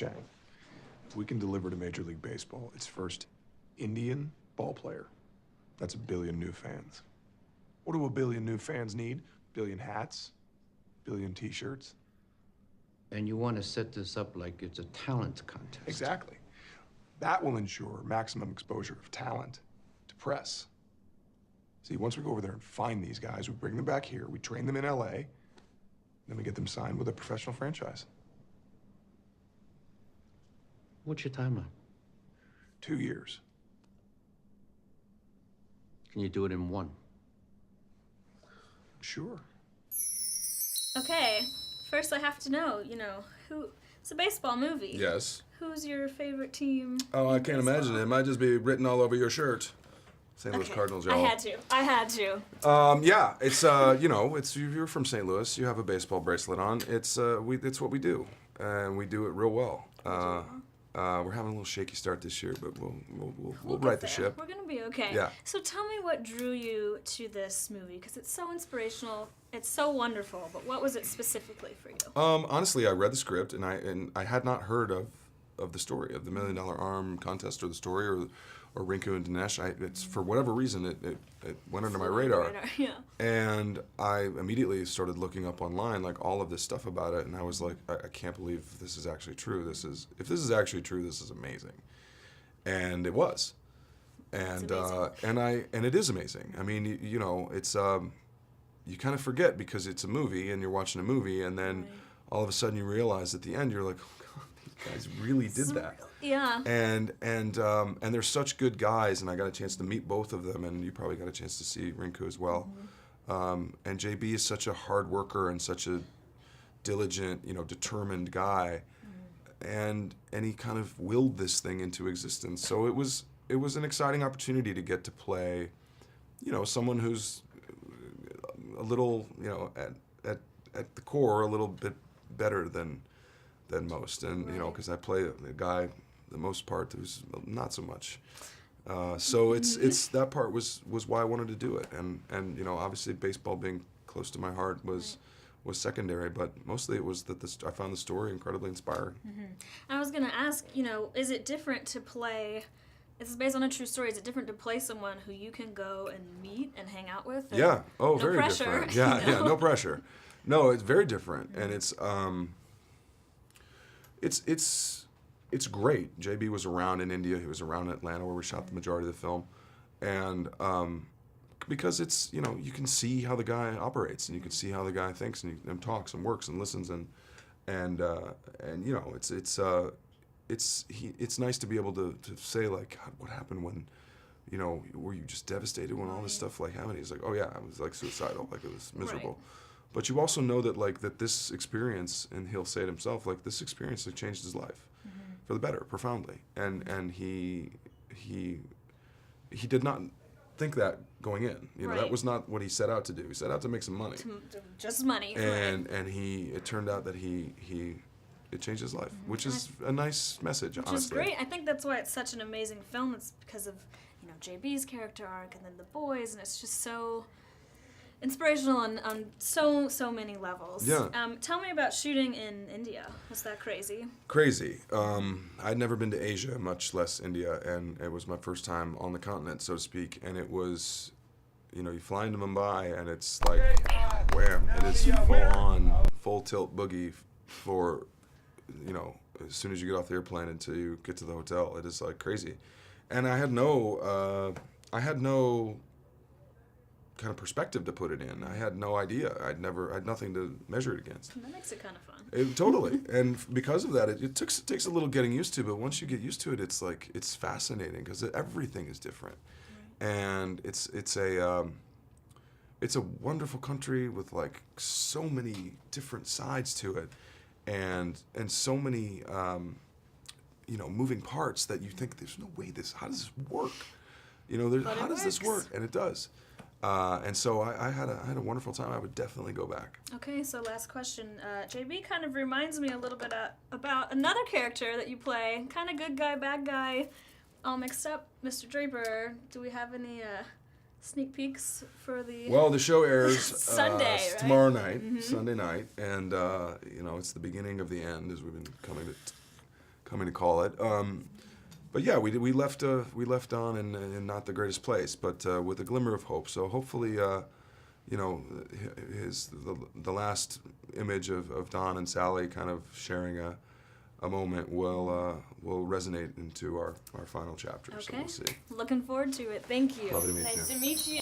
Chang, if we can deliver to Major League Baseball its first Indian ball player, that's 1 billion new fans. What do 1 billion new fans need? 1 billion hats, 1 billion t-shirts. And you want to set this up like it's a talent contest. Exactly. That will ensure maximum exposure of talent to press. See, once we go over there and find these guys, we bring them back here, we train them in LA, then we get them signed with a professional franchise. What's your timeline? 2 years. Can you do it in 1? Sure. Okay, first I have to know, who... It's a baseball movie. Yes. Who's your favorite team? Oh, I can't imagine it. It might just be written all over your shirt. St. Louis Cardinals, y'all. I had to. Yeah, it's it's you're from St. Louis. You have a baseball bracelet on. It's what we do, and we do it real well. We're having a little shaky start this year, but we'll right the ship. We're gonna be okay. Yeah. So tell me what drew you to this movie, because it's so inspirational. It's so wonderful. But what was it specifically for you? Honestly, I read the script and I had not heard of the story of the $1 Million Arm contest or the story or Rinku and Dinesh. It's for whatever reason it went under my radar. Yeah. And I immediately started looking up online like all of this stuff about it, and I was like, I can't believe this is actually true. If this is actually true, this is amazing. And it was. And and it is amazing. I mean, it's you kind of forget because it's a movie and you're watching a movie, and then all of a sudden you realize at the end you're like, oh God, these guys really did that. Yeah. And they're such good guys, and I got a chance to meet both of them, and you probably got a chance to see Rinku as well. And JB is such a hard worker and such a diligent, determined guy, and he kind of willed this thing into existence. So it was an exciting opportunity to get to play, someone who's a little, at the core, a little bit better than most, and because I play a guy, the most part, who's not so much. So it's that part was why I wanted to do it, and obviously baseball being close to my heart was secondary, but mostly it was that I found the story incredibly inspiring. I was gonna ask, is it different to play? This is based on a true story. Is it different to play someone who you can go and meet and hang out with? Yeah. Oh, no very pressure, different. Yeah, yeah, no pressure. No, it's very different, and it's great. JB was around in India. He was around Atlanta, where we shot the majority of the film, and because it's you can see how the guy operates, and you can see how the guy thinks and talks and works and listens, and it's nice to be able to say like, God, what happened when, were you just devastated when all this stuff like happened? He's like, oh yeah, I was like suicidal, like it was miserable. Right. But you also know that that this experience, and he'll say it himself, like this experience like changed his life for the better, profoundly. And he did not think that going in. That was not what he set out to do. He set out to make some money. Just money. And it turned out that it changed his life, which is a nice message, honestly. Which is great. I think that's why it's such an amazing film. It's because of, JB's character arc and then the boys, and it's just so inspirational on so many levels. Yeah. Tell me about shooting in India. Was that crazy? Crazy. I'd never been to Asia, much less India, and it was my first time on the continent, so to speak, and it was, you fly into Mumbai, and it's like, wham, it is full-on, full-tilt boogie for, as soon as you get off the airplane until you get to the hotel, it is like crazy. And I had no kind of perspective to put it in. I had no idea. I had nothing to measure it against. That makes it kind of fun. Totally. And because of that, it takes a little getting used to, but once you get used to it, it's like, it's fascinating because everything is different. Right. And it's a wonderful country with like so many different sides to it. And so many, moving parts that you think there's no way how does this work? How does this work? And it does. And so I had a wonderful time. I would definitely go back. Okay, so last question. JB kind of reminds me a little bit about another character that you play. Kind of good guy, bad guy, all mixed up. Mr. Draper, do we have any sneak peeks for the... Well, the show airs Sunday, right? Tomorrow night, Sunday night, and it's the beginning of the end, as we've been coming coming to call it. But yeah, we left Don in not the greatest place, but with a glimmer of hope. So hopefully, you know, the last image of Don and Sally kind of sharing a moment will resonate into our final chapter. So Okay. we'll see. Looking forward to it. Thank you. Lovely to meet you. Nice to meet you.